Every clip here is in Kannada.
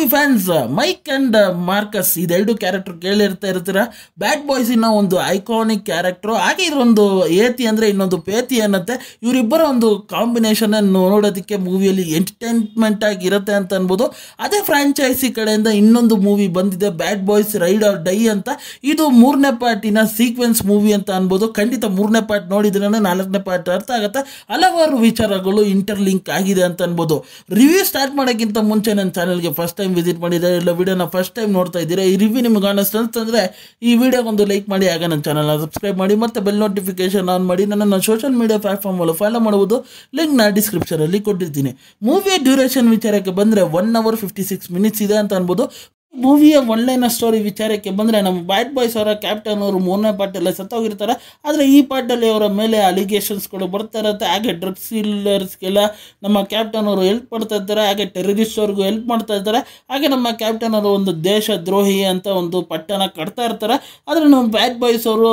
Movie fans Mike and Marcus ಇದೆರಡು ಕ್ಯಾರೆಕ್ಟರ್ ಕೇಳಿರ್ತೀರ. ಬ್ಯಾಡ್ ಬಾಯ್ಸ್ ಇನ್ನ ಒಂದು ಐಕಾನಿಕ್ ಕ್ಯಾರೆಕ್ಟರ್. ಹಾಗೆ ಇದೊಂದು ಏತಿ ಅಂದ್ರೆ ಇನ್ನೊಂದು ಪೇತಿ ಅನ್ನತ್ತೆ. ಇವರಿಬ್ಬರ ಒಂದು ಕಾಂಬಿನೇಷನ್ ನೋಡೋದಕ್ಕೆ ಮೂವಿಯಲ್ಲಿ ಎಂಟರ್ಟೈನ್ಮೆಂಟ್ ಆಗಿರುತ್ತೆ ಅಂತ ಅನ್ಬೋದು. ಅದೇ ಫ್ರಾಂಚೈಸಿ ಕಡೆಯಿಂದ ಇನ್ನೊಂದು ಮೂವಿ ಬಂದಿದೆ, bad boys ride or die ಅಂತ. ಇದು 3ನೇ ಪಾರ್ಟಿನ ಸೀಕ್ವೆನ್ಸ್ ಮೂವಿ ಅಂತ ಅನ್ಬೋದು. ಖಂಡಿತ 3ನೇ ಪಾರ್ಟ್ ನೋಡಿದ್ರೆ 4ನೇ ಪಾರ್ಟ್ ಅರ್ಥ ಆಗುತ್ತೆ. ಹಲವಾರು ವಿಚಾರಗಳು ಇಂಟರ್ಲಿಂಕ್ ಆಗಿದೆ ಅಂತ ಅನ್ಬೋದು. ರಿವ್ಯೂ ಸ್ಟಾರ್ಟ್ ಮಾಡೋಕ್ಕಿಂತ ಮುಂಚೆ ನನ್ನ ಚಾನಲ್ಗೆ ಫಸ್ಟ್ ಟೈಮ್ ವಿಸಿಟ್ ಮಾಡಿದರೆ ಇಲ್ಲ ವಿಡಿಯೋನ ಫಸ್ಟ್ ಟೈಮ್ ನೋಡ್ತಾ ಇದ್ದೀರಾ, ಈ ರಿವ್ಯೂ ನಿಮ್ಗೆ ಅನಿಸ್ತು ಅಂತಂದರೆ ಈ ವಿಡಿಯೋಗೊಂದು ಲೈಕ್ ಮಾಡಿ, ಆಗ ನನ್ನ ಚಾನಲ್ನ ಸಬ್ಸ್ಕ್ರೈಬ್ ಮಾಡಿ ಮತ್ತು ಬೆಲ್ ನೋಟಿಫಿಕೇಶನ್ ಆನ್ ಮಾಡಿ. ನನ್ನನ್ನು ಸೋಷಿಯಲ್ ಮೀಡಿಯಾ ಪ್ಲಾಟ್ಫಾರ್ಮಲ್ಲಿ ಫಾಲೋ ಮಾಡುವುದು, ಲಿಂಕ್ನ ಡಿಸ್ಕ್ರಿಪ್ಷನಲ್ಲಿ ಕೊಟ್ಟಿರ್ತೀನಿ. ಮೂವಿಯ ಡ್ಯೂರೇಷನ್ ವಿಚಾರಕ್ಕೆ ಬಂದರೆ 1 hour 56 minutes ಇದೆ ಅಂತ ಅನ್ಬೋದು. ಮೂವಿಯ ಒನ್ಲೈನ್ ಸ್ಟೋರಿ ವಿಚಾರಕ್ಕೆ ಬಂದರೆ ನಮ್ಮ ಬ್ಯಾಡ್ ಬಾಯ್ಸ್ ಅವರ ಕ್ಯಾಪ್ಟನ್ ಅವರು 3ನೇ ಪಾರ್ಟಲ್ಲೇ ಸತ್ತೋಗಿರ್ತಾರೆ. ಆದರೆ ಈ ಪಾರ್ಟಲ್ಲಿ ಅವರ ಮೇಲೆ ಅಲಿಗೇಷನ್ಸ್ಗಳು ಬರ್ತಾ ಇರುತ್ತೆ. ಹಾಗೆ ಡ್ರಗ್ಸ್ ಡೀಲರ್ಸ್ಗೆಲ್ಲ ನಮ್ಮ ಕ್ಯಾಪ್ಟನ್ ಅವರು ಹೆಲ್ಪ್ ಮಾಡ್ತಾ ಇರ್ತಾರೆ. ಹಾಗೆ ಟೆರರಿಸ್ಟ್ ಅವ್ರಿಗೂ ಹೆಲ್ಪ್ ಮಾಡ್ತಾ ಇರ್ತಾರೆ. ಹಾಗೆ ನಮ್ಮ ಕ್ಯಾಪ್ಟನ್ ಅವರು ಒಂದು ದೇಶ ದ್ರೋಹಿ ಅಂತ ಒಂದು ಪಟ್ಟಣ ಕಟ್ತಾ ಇರ್ತಾರೆ. ಆದರೆ ನಮ್ಮ ಬ್ಯಾಡ್ ಬಾಯ್ಸ್ ಅವರು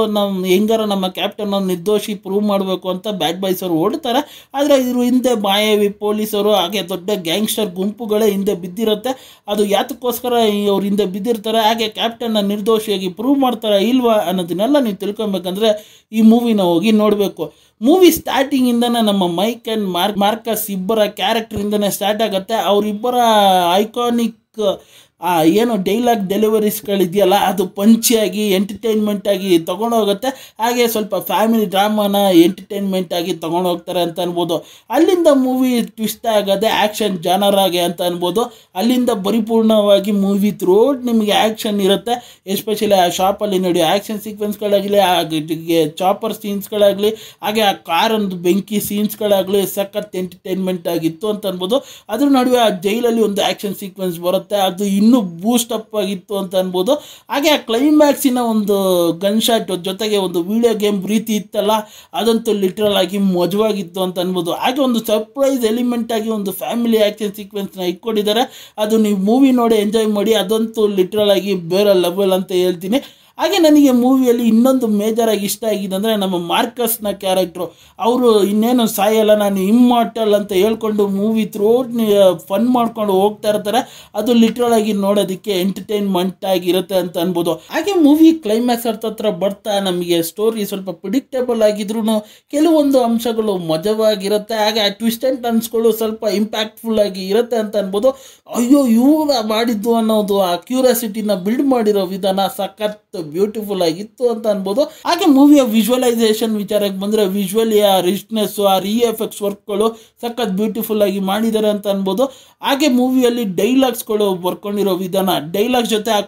ಹೆಂಗಾರ ನಮ್ಮ ಕ್ಯಾಪ್ಟನ್ ಅವ್ರು ನಿರ್ದೋಷಿ ಪ್ರೂವ್ ಮಾಡಬೇಕು ಅಂತ ಬ್ಯಾಡ್ ಬಾಯ್ಸ್ ಅವರು ಓಡ್ತಾರೆ. ಆದರೆ ಇವರು ಹಿಂದೆ ಮಾಯಾವಿ ಪೊಲೀಸರು ಹಾಗೆ ದೊಡ್ಡ ಗ್ಯಾಂಗ್ಸ್ಟರ್ ಗುಂಪುಗಳೇ ಹಿಂದೆ ಬಿದ್ದಿರುತ್ತೆ. ಅದು ಯಾತಕ್ಕೋಸ್ಕರ ಅವ್ರ ಹಿಂದೆ ಬಿದ್ದಿರ್ತಾರೆ, ಹಾಗೆ ಕ್ಯಾಪ್ಟನ್ನ ನಿರ್ದೋಷಿಯಾಗಿ ಪ್ರೂವ್ ಮಾಡ್ತಾರೆ ಇಲ್ವಾ ಅನ್ನೋದನ್ನೆಲ್ಲ ನೀವು ತಿಳ್ಕೊಬೇಕಂದ್ರೆ ಈ ಮೂವಿನ ಹೋಗಿ ನೋಡಬೇಕು. ಮೂವಿ ಸ್ಟಾರ್ಟಿಂಗಿಂದನೇ ನಮ್ಮ ಮೈಕ್ ಆ್ಯಂಡ್ ಮಾರ್ಕಸ್ ಇಬ್ಬರ ಕ್ಯಾರೆಕ್ಟರಿಂದನೇ ಸ್ಟಾರ್ಟ್ ಆಗುತ್ತೆ. ಅವರಿಬ್ಬರ ಐಕಾನಿಕ್ ಏನು ಡೈಲಾಗ್ ಡೆಲಿವರೀಸ್ಗಳಿದೆಯಲ್ಲ ಅದು ಪಂಚಿಯಾಗಿ ಎಂಟರ್ಟೈನ್ಮೆಂಟ್ ಆಗಿ ತೊಗೊಂಡೋಗುತ್ತೆ. ಹಾಗೆ ಸ್ವಲ್ಪ ಫ್ಯಾಮಿಲಿ ಡ್ರಾಮಾನ ಎಂಟರ್ಟೈನ್ಮೆಂಟ್ ಆಗಿ ತೊಗೊಂಡೋಗ್ತಾರೆ ಅಂತ ಅನ್ಬೋದು. ಅಲ್ಲಿಂದ ಮೂವಿ ಟ್ವಿಸ್ಟ್ ಆಗೋದೆ ಆ್ಯಕ್ಷನ್ ಜಾನರ್ ಆಗಿ ಅಂತ ಅನ್ಬೋದು. ಅಲ್ಲಿಂದ ಪರಿಪೂರ್ಣವಾಗಿ ಮೂವಿ ಥ್ರೂಔಟ್ ನಿಮಗೆ ಆ್ಯಕ್ಷನ್ ಇರುತ್ತೆ. ಎಸ್ಪೆಷಲಿ ಆ ಶಾಪಲ್ಲಿ ನೋಡಿ ಆ್ಯಕ್ಷನ್ ಸೀಕ್ವೆನ್ಸ್ಗಳಾಗಲಿ, ಹಾಗೆ ಚಾಪರ್ ಸೀನ್ಸ್ಗಳಾಗಲಿ, ಹಾಗೆ ಆ ಕಾರೊಂದು ಬೆಂಕಿ ಸೀನ್ಸ್ಗಳಾಗಲಿ ಸಖತ್ ಎಂಟರ್ಟೈನ್ಮೆಂಟ್ ಆಗಿತ್ತು ಅಂತ ಅನ್ಬೋದು. ಅದ್ರ ನಡುವೆ ಆ ಜೈಲಲ್ಲಿ ಒಂದು ಆ್ಯಕ್ಷನ್ ಸೀಕ್ವೆನ್ಸ್ ಬರುತ್ತೆ, ಅದು ಇನ್ನೂ ಬೂಸ್ಟ್ ಅಪ್ ಆಗಿತ್ತು ಅಂತ ಅನ್ಬೋದು. ಹಾಗೆ ಆ ಕ್ಲೈಮ್ಯಾಕ್ಸಿನ ಒಂದು ಗನ್ ಶಾಟ್ ಜೊತೆಗೆ ಒಂದು ವಿಡಿಯೋ ಗೇಮ್ ರೀತಿ ಇತ್ತಲ್ಲ, ಅದಂತೂ ಲಿಟ್ರಲ್ ಆಗಿ ಮಜವಾಗಿತ್ತು ಅಂತ ಅನ್ಬೋದು. ಹಾಗೆ ಒಂದು ಸರ್ಪ್ರೈಸ್ ಎಲಿಮೆಂಟ್ ಆಗಿ ಒಂದು ಫ್ಯಾಮಿಲಿ ಆ್ಯಕ್ಷನ್ ಸೀಕ್ವೆನ್ಸ್ನ ಇಟ್ಕೊಂಡಿದ್ದಾರೆ. ಅದು ನೀವು ಮೂವಿ ನೋಡಿ ಎಂಜಾಯ್ ಮಾಡಿ, ಅದಂತೂ ಲಿಟ್ರಲ್ ಆಗಿ ಬೇರೆ ಲೆವೆಲ್ ಅಂತ ಹೇಳ್ತೀನಿ. ಹಾಗೆ ನನಗೆ ಮೂವಿಯಲ್ಲಿ ಇನ್ನೊಂದು ಮೇಜರಾಗಿ ಇಷ್ಟ ಆಗಿದೆ ಅಂದರೆ ನಮ್ಮ ಮಾರ್ಕಸ್ನ ಕ್ಯಾರೆಕ್ಟ್ರು. ಅವರು ಇನ್ನೇನು ಸಾಯಲ್ಲ, ನಾನು ಇಮ್ಮಾರ್ಟಲ್ ಅಂತ ಹೇಳ್ಕೊಂಡು ಮೂವಿ ಥ್ರೂಔಟ್ ಫನ್ ಮಾಡ್ಕೊಂಡು ಹೋಗ್ತಾ ಇರ್ತಾರೆ. ಅದು ಲಿಟ್ರಲ್ ಆಗಿ ನೋಡೋದಕ್ಕೆ ಎಂಟರ್ಟೈನ್ಮೆಂಟ್ ಆಗಿರುತ್ತೆ ಅಂತ ಅನ್ಬೋದು. ಹಾಗೆ ಮೂವಿ ಕ್ಲೈಮ್ಯಾಕ್ಸ್ ಹತ್ರ ಬರ್ತಾ ನಮಗೆ ಸ್ಟೋರಿ ಸ್ವಲ್ಪ ಪ್ರಿಡಿಕ್ಟೇಬಲ್ ಆಗಿದ್ರು ಕೆಲವೊಂದು ಅಂಶಗಳು ಮಜವಾಗಿರುತ್ತೆ. ಹಾಗೆ ಆ ಟ್ವಿಸ್ಟ್ ಆ್ಯಂಡ್ ಟರ್ನ್ಸ್ಗಳು ಸ್ವಲ್ಪ ಇಂಪ್ಯಾಕ್ಟ್ಫುಲ್ ಆಗಿ ಇರುತ್ತೆ ಅಂತ ಅನ್ಬೋದು. ಅಯ್ಯೋ ಇವ್ರು ಮಾಡಿದ್ದು ಅನ್ನೋದು ಆ ಕ್ಯೂರಿಯಾಸಿಟಿನ ಬಿಲ್ಡ್ ಮಾಡಿರೋ ವಿಧಾನ ಸಖತ್ ಬ್ಯೂಟಿಫುಲ್ ಆಗಿತ್ತು ಅಂತ ಅನ್ಬೋದು. ಹಾಗೆ ಮೂವಿಯ ವಿಜುವಲೈಸೇಷನ್ ವಿಚಾರಕ್ಕೆ ಬಂದರೆ ವಿಜುವಲಿ ಆ ರಿಚ್ನೆಸ್, ಆ ಎಫೆಕ್ಟ್ಸ್ ವರ್ಕ್ಗಳು ಸಖತ್ ಬ್ಯೂಟಿಫುಲ್ ಆಗಿ ಮಾಡಿದ್ದಾರೆ ಅಂತ ಅನ್ಬೋದು. ಹಾಗೆ ಮೂವಿಯಲ್ಲಿ ಡೈಲಾಗ್ಸ್ಗಳು ಬರ್ಕೊಂಡಿರೋ ವಿಧಾನ, ಡೈಲಾಗ್ಸ್ ಜೊತೆ ಆ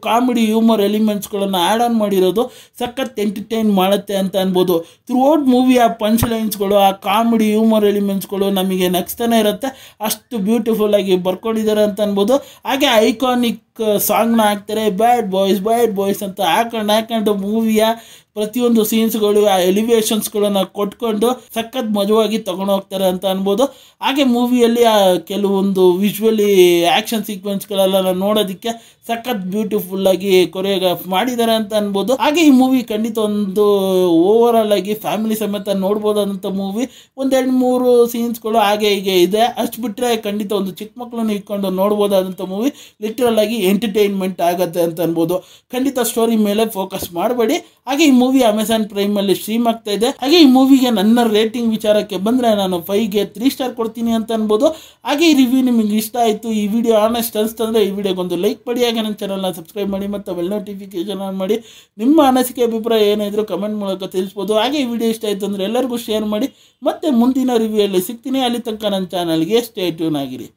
ಕಾಮಿಡಿ ಹ್ಯೂಮರ್ ಎಲಿಮೆಂಟ್ಸ್ಗಳನ್ನು ಆ್ಯಡ್ ಆನ್ ಮಾಡಿರೋದು ಸಖತ್ ಎಂಟರ್ಟೈನ್ ಮಾಡುತ್ತೆ ಅಂತ ಅನ್ಬೋದು. ಥ್ರೂಔಟ್ ಮೂವಿಯ ಪಂಚ್ ಲೈನ್ಸ್ಗಳು, ಆ ಕಾಮಿಡಿ ಹ್ಯೂಮರ್ ಎಲಿಮೆಂಟ್ಸ್ಗಳು ನಮಗೆ ನಗ್ಸ್ತಾನೆ ಇರುತ್ತೆ. ಅಷ್ಟು ಬ್ಯೂಟಿಫುಲ್ ಆಗಿ ಬರ್ಕೊಂಡಿದ್ದಾರೆ ಅಂತ ಅನ್ಬೋದು. ಹಾಗೆ ಐಕಾನಿಕ್ ಸಾಂಗ್ನ ಹಾಕ್ತಾರೆ, ಬ್ಯಾಡ್ ಬಾಯ್ಸ್ ಅಂತ ಹಾಕೊಂಡು ಮೂವಿಯ ಪ್ರತಿಯೊಂದು ಸೀನ್ಸ್ಗಳು ಆ ಎಲಿವೇಶನ್ಸ್ಗಳನ್ನು ಕೊಟ್ಕೊಂಡು ಸಖತ್ ಮಜವಾಗಿ ತಗೊಂಡು ಹೋಗ್ತಾರೆ ಅಂತ ಅನ್ಬೋದು. ಹಾಗೆ ಮೂವಿಯಲ್ಲಿ ಆ ಕೆಲವೊಂದು ವಿಜುವಲಿ ಆ್ಯಕ್ಷನ್ ಸೀಕ್ವೆನ್ಸ್ಗಳೆಲ್ಲ ನೋಡೋದಕ್ಕೆ ಸಖತ್ ಬ್ಯೂಟಿಫುಲ್ ಆಗಿ ಕೊರಿಯೋಗ್ರಾಫ್ ಮಾಡಿದ್ದಾರೆ ಅಂತ ಅನ್ಬೋದು. ಹಾಗೆ ಈ ಮೂವಿ ಖಂಡಿತ ಒಂದು ಓವರ್ ಆಲ್ ಆಗಿ ಫ್ಯಾಮಿಲಿ ಸಮೇತ ನೋಡ್ಬೋದಂಥ ಮೂವಿ. 1-2-3 ಸೀನ್ಸ್ಗಳು ಹಾಗೆ ಹೀಗೆ ಇದೆ, ಅಷ್ಟು ಬಿಟ್ಟರೆ ಖಂಡಿತ ಒಂದು ಚಿಕ್ಕ ಮಕ್ಕಳನ್ನು ಇಟ್ಕೊಂಡು ನೋಡ್ಬೋದಾದಂಥ ಮೂವಿ. ಲಿಟ್ರಲ್ ಆಗಿ ಎಂಟರ್ಟೈನ್ಮೆಂಟ್ ಆಗುತ್ತೆ ಅಂತ ಅನ್ಬೋದು. ಖಂಡಿತ ಸ್ಟೋರಿ ಮೇಲೆ ಫೋಕಸ್ ಮಾಡಬೇಡಿ. ಹಾಗೆ ಈ ಮೂವಿ ಅಮೆಜಾನ್ ಪ್ರೈಮಲ್ಲಿ ಸ್ಟ್ರೀಮ್ ಆಗ್ತಾ ಇದೆ. ಹಾಗೆ ಈ ಮೂವಿಗೆ ನನ್ನ ರೇಟಿಂಗ್ ವಿಚಾರಕ್ಕೆ ಬಂದರೆ ನಾನು 5ಗೆ 3 ಸ್ಟಾರ್ ಕೊಡ್ತೀನಿ ಅಂತ ಅನ್ಬೋದು. ಹಾಗೆ ಈ ರಿವ್ಯೂ ನಿಮಗೆ ಇಷ್ಟ ಆಯಿತು, ಈ ವಿಡಿಯೋ ಆನೆಸ್ಟ್ ಅನಿಸ್ತಂದರೆ ಈ ವಿಡಿಯೋಗೊಂದು ಲೈಕ್ ಮಾಡಿ, ಹಾಗೆ ನನ್ನ ಚಾನಲ್ನ ಸಬ್ಸ್ಕ್ರೈಬ್ ಮಾಡಿ ಮತ್ತು ಬೆಲ್ ನೋಟಿಫಿಕೇಶನ್ ಆನ್ ಮಾಡಿ. ನಿಮ್ಮ ಅನಿಸಿಕೆ ಅಭಿಪ್ರಾಯ ಏನಿದ್ರು ಕಮೆಂಟ್ ಮೂಲಕ ತಿಳಿಸ್ಬೋದು. ಹಾಗೆ ಈ ವಿಡಿಯೋ ಇಷ್ಟ ಆಯಿತು ಅಂದರೆ ಎಲ್ಲರಿಗೂ ಶೇರ್ ಮಾಡಿ. ಮತ್ತೆ ಮುಂದಿನ ರಿವ್ಯೂಯಲ್ಲಿ ಸಿಗ್ತೀನಿ. ಅಲ್ಲಿ ತನಕ ನನ್ನ ಚಾನಲ್ಗೆ ಸ್ಟೇ ಟ್ಯೂನ್ ಆಗಿರಿ.